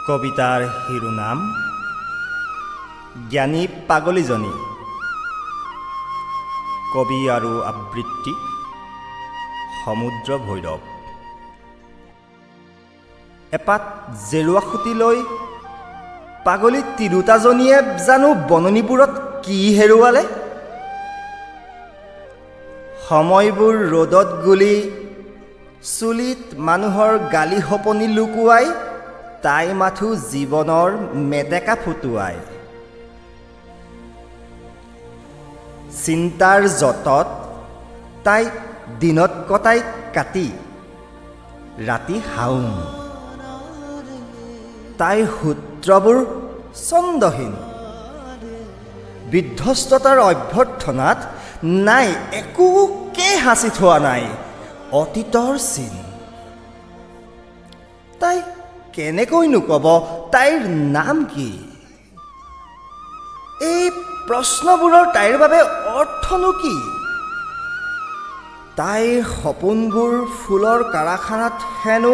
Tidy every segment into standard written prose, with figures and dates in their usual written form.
কবিতাৰ শিৰোনাম জ্ঞানী পাগলীজনী। কবি আৰু আবৃত্তি সমুদ্ৰ ভৈৰৱ। এপাত জেৰুৱা খুটি লৈ পাগলী তিৰোতাজনীয়ে জানো বননিবোৰত কি হেৰুৱালে। সময়বোৰ ৰ'দত গুলি চুলিত মানুহৰ গালি সপনি লুকুৱাই তাই মাথো জীৱনৰ মেটেকা ফুটুৱাই। চিন্তাৰ জতত তাই দিনত কটাই কাটি ৰাতি হাউং। তাইৰ সূত্ৰবোৰ ছন্দহীন, বিধ্বস্ততাৰ অভ্যৰ্থনাত নাই একোকে সাঁচি থোৱা নাই অতীতৰ চিন। তাই কেনেকৈনো ক'ব তাইৰ নাম কি? এই প্ৰশ্নবোৰৰ তাইৰ বাবে অৰ্থনো কি? তাইৰ সপোনবোৰ ফুলৰ কাৰাখানাত হেনো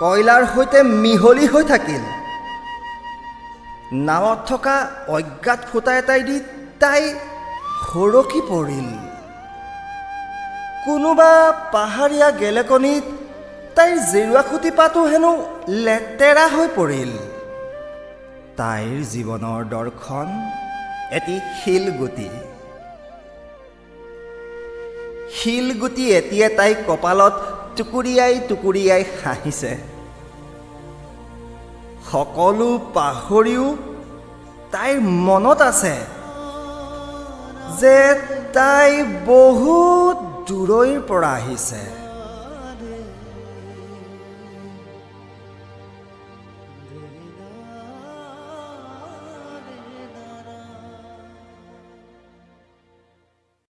কয়লাৰ সৈতে মিহলি হৈ থাকিল। নাৱত থকা অজ্ঞাত ফুটা এটাই দি তাই সৰকি পৰিল। কোনোবা পাহাৰীয়া গেলেকনিত তাইৰ জেৰুৱা খুটি পাতো হেনো লেতেৰা হৈ পৰিল। তাইৰ জীৱনৰ দৰ্শন এটি শিলগুটি। শিলগুটি এটিয়ে তাইক কপালত টুকুৰিয়াই টুকুৰিয়াই হাঁহিছে। সকলো পাহৰিও তাইৰ মনত আছে যে তাই বহুত দূৰৈৰ পৰা আহিছে।